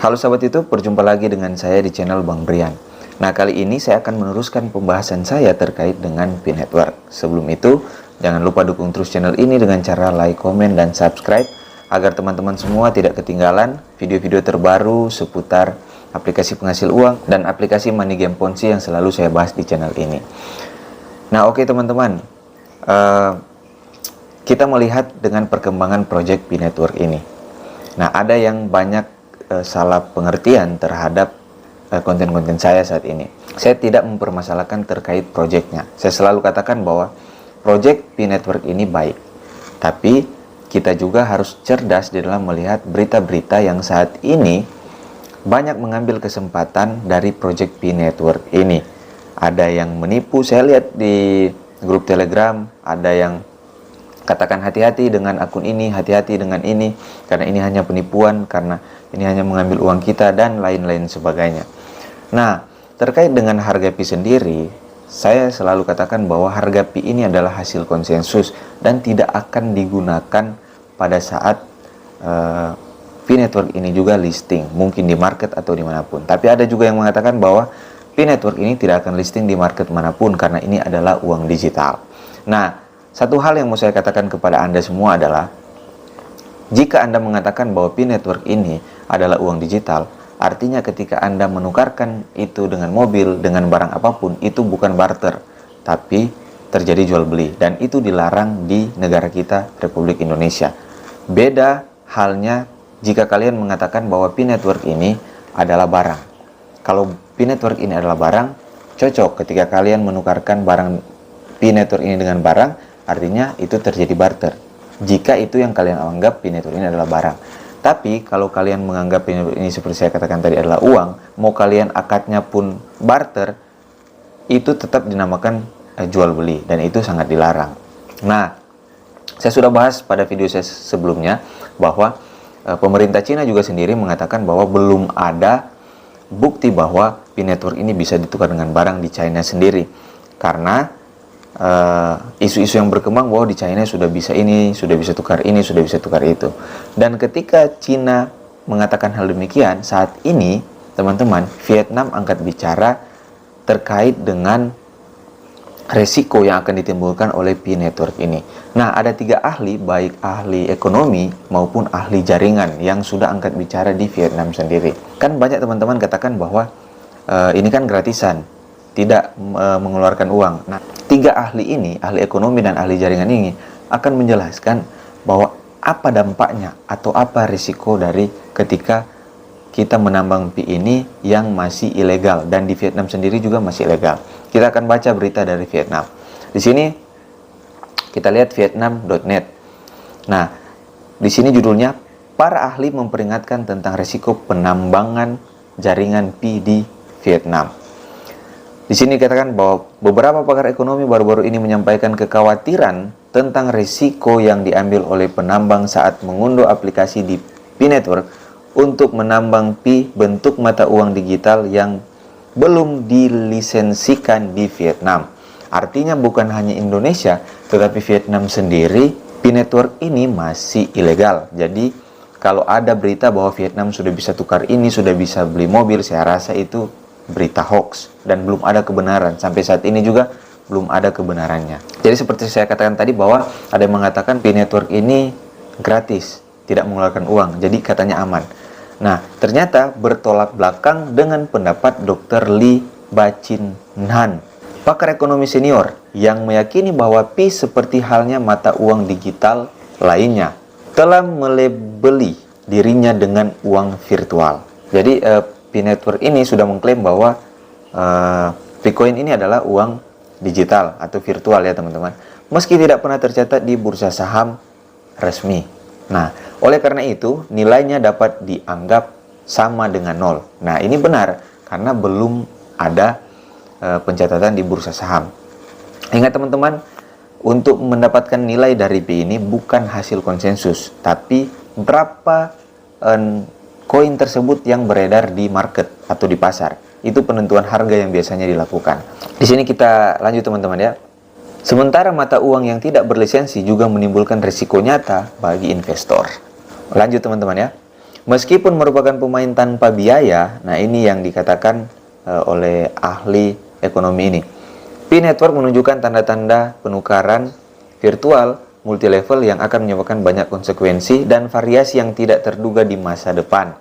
Halo sahabat YouTube, berjumpa lagi dengan saya di channel Bang Brian. Nah, kali ini saya akan meneruskan pembahasan saya terkait dengan Pi Network. Sebelum itu, jangan lupa dukung terus channel ini dengan cara like, komen, dan subscribe agar teman-teman semua tidak ketinggalan video-video terbaru seputar aplikasi penghasil uang dan aplikasi money game Ponzi yang selalu saya bahas di channel ini. Nah, oke teman-teman, kita melihat dengan perkembangan project Pi Network ini. Nah, ada yang banyak salah pengertian terhadap konten-konten saya saat ini. Saya tidak mempermasalahkan terkait projectnya. Saya selalu katakan bahwa project Pi Network ini baik. Tapi kita juga harus cerdas di dalam melihat berita-berita yang saat ini banyak mengambil kesempatan dari project Pi Network ini. Ada yang menipu, saya lihat di grup Telegram, ada yang katakan hati-hati dengan akun ini, hati-hati dengan ini, karena ini hanya penipuan, karena ini hanya mengambil uang kita, dan lain-lain sebagainya. Nah, terkait dengan harga Pi sendiri, saya selalu katakan bahwa harga Pi ini adalah hasil konsensus dan tidak akan digunakan pada saat Pi Network ini juga listing, mungkin di market atau dimanapun. Tapi ada juga yang mengatakan bahwa Pi Network ini tidak akan listing di market manapun karena ini adalah uang digital. Nah, satu hal yang mau saya katakan kepada Anda semua adalah, jika Anda mengatakan bahwa Pi Network ini adalah uang digital, artinya ketika Anda menukarkan itu dengan mobil, dengan barang apapun, itu bukan barter, tapi terjadi jual beli. Dan itu dilarang di negara kita, Republik Indonesia. Beda halnya jika kalian mengatakan bahwa Pi Network ini adalah barang. Kalau Pi Network ini adalah barang, cocok ketika kalian menukarkan barang Pi Network ini dengan barang, artinya itu terjadi barter. Jika itu yang kalian anggap Pi Network ini adalah barang. Tapi kalau kalian menganggap Pi Network ini seperti saya katakan tadi adalah uang, mau kalian akadnya pun barter, itu tetap dinamakan jual beli, dan itu sangat dilarang. Nah, saya sudah bahas pada video saya sebelumnya bahwa pemerintah Cina juga sendiri mengatakan bahwa belum ada bukti bahwa Pi Network ini bisa ditukar dengan barang di China sendiri, karena isu-isu yang berkembang bahwa di China sudah bisa ini, sudah bisa tukar ini, sudah bisa tukar itu. Dan ketika Cina mengatakan hal demikian, saat ini teman-teman, Vietnam angkat bicara terkait dengan resiko yang akan ditimbulkan oleh Pi Network ini. Nah, ada 3 ahli, baik ahli ekonomi maupun ahli jaringan yang sudah angkat bicara di Vietnam sendiri. Kan banyak teman-teman katakan bahwa ini kan gratisan, tidak mengeluarkan uang. Nah, 3 ahli ini, ahli ekonomi dan ahli jaringan ini akan menjelaskan bahwa apa dampaknya atau apa risiko dari ketika kita menambang Pi ini yang masih ilegal, dan di Vietnam sendiri juga masih ilegal. Kita akan baca berita dari Vietnam. Di sini kita lihat vietnam.net. Nah, di sini judulnya, para ahli memperingatkan tentang risiko penambangan jaringan Pi di Vietnam. Di sini dikatakan bahwa beberapa pakar ekonomi baru-baru ini menyampaikan kekhawatiran tentang risiko yang diambil oleh penambang saat mengunduh aplikasi di Pi Network untuk menambang Pi bentuk mata uang digital yang belum dilisensikan di Vietnam. Artinya bukan hanya Indonesia, tetapi Vietnam sendiri, Pi Network ini masih ilegal. Jadi kalau ada berita bahwa Vietnam sudah bisa tukar ini, sudah bisa beli mobil, saya rasa itu berita hoax dan belum ada kebenaran. Sampai saat ini juga belum ada kebenarannya. Jadi seperti saya katakan tadi bahwa ada yang mengatakan Pi Network ini gratis, tidak mengeluarkan uang, jadi katanya aman. Nah, ternyata bertolak belakang dengan pendapat Dr. Lee Bachin Nan, pakar ekonomi senior yang meyakini bahwa Pi seperti halnya mata uang digital lainnya telah melabeli dirinya dengan uang virtual. Jadi Pi Network ini sudah mengklaim bahwa Picoin ini adalah uang digital atau virtual ya teman-teman, meski tidak pernah tercatat di bursa saham resmi. Nah, oleh karena itu nilainya dapat dianggap sama dengan 0. Nah, ini benar karena belum ada pencatatan di bursa saham. Ingat teman-teman, untuk mendapatkan nilai dari Pi ini bukan hasil konsensus, tapi berapa koin tersebut yang beredar di market atau di pasar. Itu penentuan harga yang biasanya dilakukan. Di sini kita lanjut teman-teman ya. Sementara mata uang yang tidak berlisensi juga menimbulkan risiko nyata bagi investor. Lanjut teman-teman ya. Meskipun merupakan pemain tanpa biaya, nah ini yang dikatakan oleh ahli ekonomi ini. P-Network menunjukkan tanda-tanda penukaran virtual multilevel yang akan menyebabkan banyak konsekuensi dan variasi yang tidak terduga di masa depan.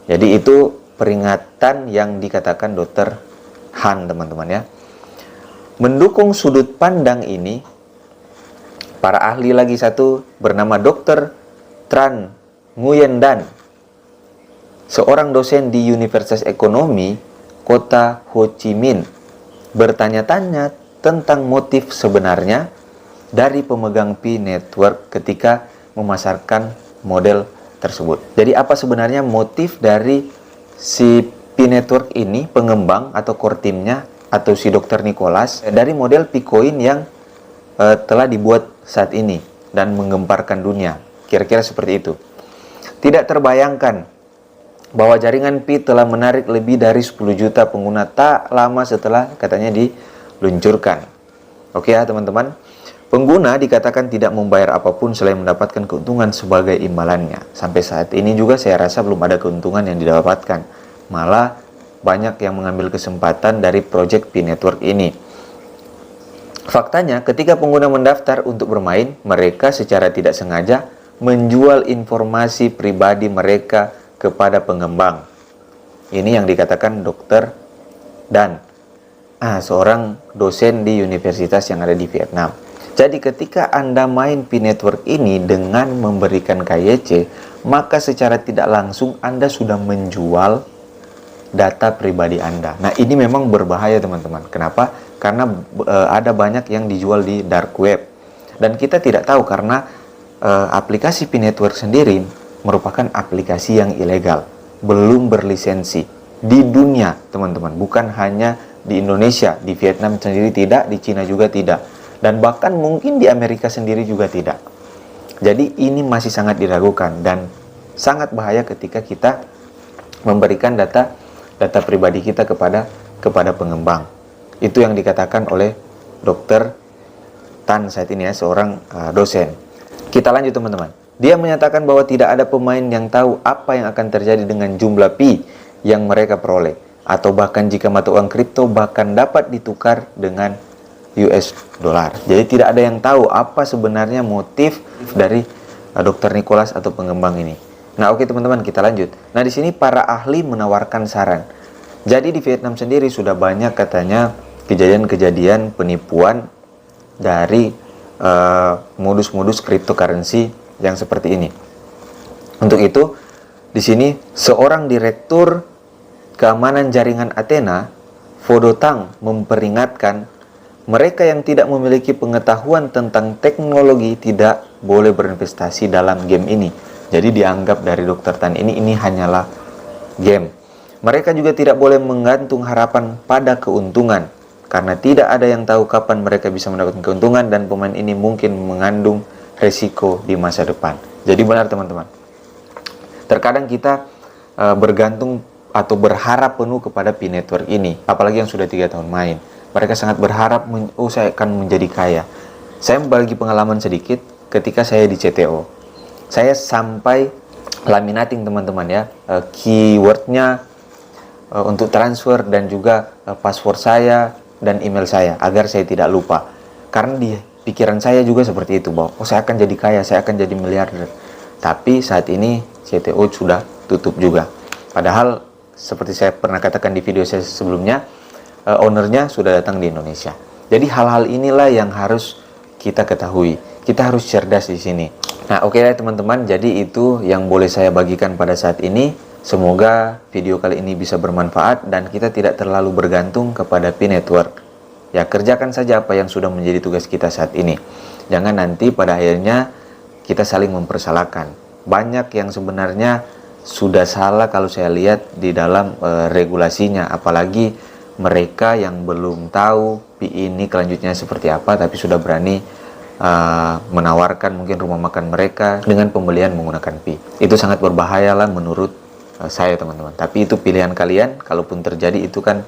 Jadi itu peringatan yang dikatakan Dr. Han, teman-teman ya. Mendukung sudut pandang ini, para ahli lagi satu bernama Dr. Tran Nguyen Dan, seorang dosen di Universitas Ekonomi Kota Ho Chi Minh, bertanya-tanya tentang motif sebenarnya dari pemegang P-Network ketika memasarkan model tersebut. Jadi apa sebenarnya motif dari si P-Network ini, pengembang atau core teamnya atau si Dr. Nicholas, dari model P-Coin yang telah dibuat saat ini dan menggemparkan dunia. Kira-kira seperti itu. Tidak terbayangkan bahwa jaringan Pi telah menarik lebih dari 10 juta pengguna tak lama setelah katanya diluncurkan. Oke ya teman-teman. Pengguna dikatakan tidak membayar apapun selain mendapatkan keuntungan sebagai imbalannya. Sampai saat ini juga saya rasa belum ada keuntungan yang didapatkan. Malah banyak yang mengambil kesempatan dari project P-Network ini. Faktanya ketika pengguna mendaftar untuk bermain, mereka secara tidak sengaja menjual informasi pribadi mereka kepada pengembang. Ini yang dikatakan Dr. Dan, seorang dosen di universitas yang ada di Vietnam. Jadi ketika Anda main P-Network ini dengan memberikan KYC, maka secara tidak langsung Anda sudah menjual data pribadi Anda. Nah ini memang berbahaya teman-teman. Kenapa? Karena ada banyak yang dijual di dark web. Dan kita tidak tahu karena aplikasi P-Network sendiri merupakan aplikasi yang ilegal, belum berlisensi di dunia teman-teman, bukan hanya di Indonesia, di Vietnam sendiri tidak, di Cina juga tidak, dan bahkan mungkin di Amerika sendiri juga tidak. Jadi ini masih sangat diragukan dan sangat bahaya ketika kita memberikan data pribadi kita kepada pengembang. Itu yang dikatakan oleh Dr. Tan saat ini ya, seorang dosen. Kita lanjut teman-teman. Dia menyatakan bahwa tidak ada pemain yang tahu apa yang akan terjadi dengan jumlah Pi yang mereka peroleh, atau bahkan jika mata uang kripto bahkan dapat ditukar dengan US dollar. Jadi tidak ada yang tahu apa sebenarnya motif dari Dr. Nicholas atau pengembang ini. Nah, oke teman-teman, kita lanjut. Nah, di sini para ahli menawarkan saran. Jadi di Vietnam sendiri sudah banyak katanya kejadian-kejadian penipuan dari modus-modus cryptocurrency yang seperti ini. Untuk itu, di sini seorang direktur keamanan jaringan Athena, Vodotang, memperingatkan mereka yang tidak memiliki pengetahuan tentang teknologi tidak boleh berinvestasi dalam game ini. Jadi dianggap dari Dr. Tan ini hanyalah game. Mereka juga tidak boleh menggantung harapan pada keuntungan, karena tidak ada yang tahu kapan mereka bisa mendapatkan keuntungan dan pemain ini mungkin mengandung resiko di masa depan. Jadi benar teman-teman, terkadang kita bergantung atau berharap penuh kepada P-Network ini, apalagi yang sudah 3 tahun main. Mereka sangat berharap, saya akan menjadi kaya. Saya berbagi pengalaman sedikit ketika saya di CTO. Saya sampai laminating teman-teman ya, keywordnya untuk transfer dan juga password saya dan email saya agar saya tidak lupa. Karena di pikiran saya juga seperti itu, bahwa saya akan jadi kaya, saya akan jadi miliarder. Tapi saat ini CTO sudah tutup juga. Padahal seperti saya pernah katakan di video saya sebelumnya, ownernya sudah datang di Indonesia. Jadi hal-hal inilah yang harus kita ketahui. Kita harus cerdas di sini. Nah, oke teman-teman, jadi itu yang boleh saya bagikan pada saat ini. Semoga video kali ini bisa bermanfaat dan kita tidak terlalu bergantung kepada P-Network. Ya, kerjakan saja apa yang sudah menjadi tugas kita saat ini. Jangan nanti pada akhirnya kita saling mempersalahkan. Banyak yang sebenarnya sudah salah kalau saya lihat di dalam regulasinya. Apalagi mereka yang belum tahu Pi ini kelanjutnya seperti apa, tapi sudah berani menawarkan mungkin rumah makan mereka dengan pembelian menggunakan Pi. Itu sangat berbahaya lah menurut saya teman-teman. Tapi itu pilihan kalian. Kalaupun terjadi itu kan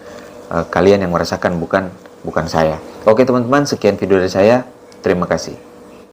kalian yang merasakan, bukan saya. Oke teman-teman, sekian video dari saya. Terima kasih.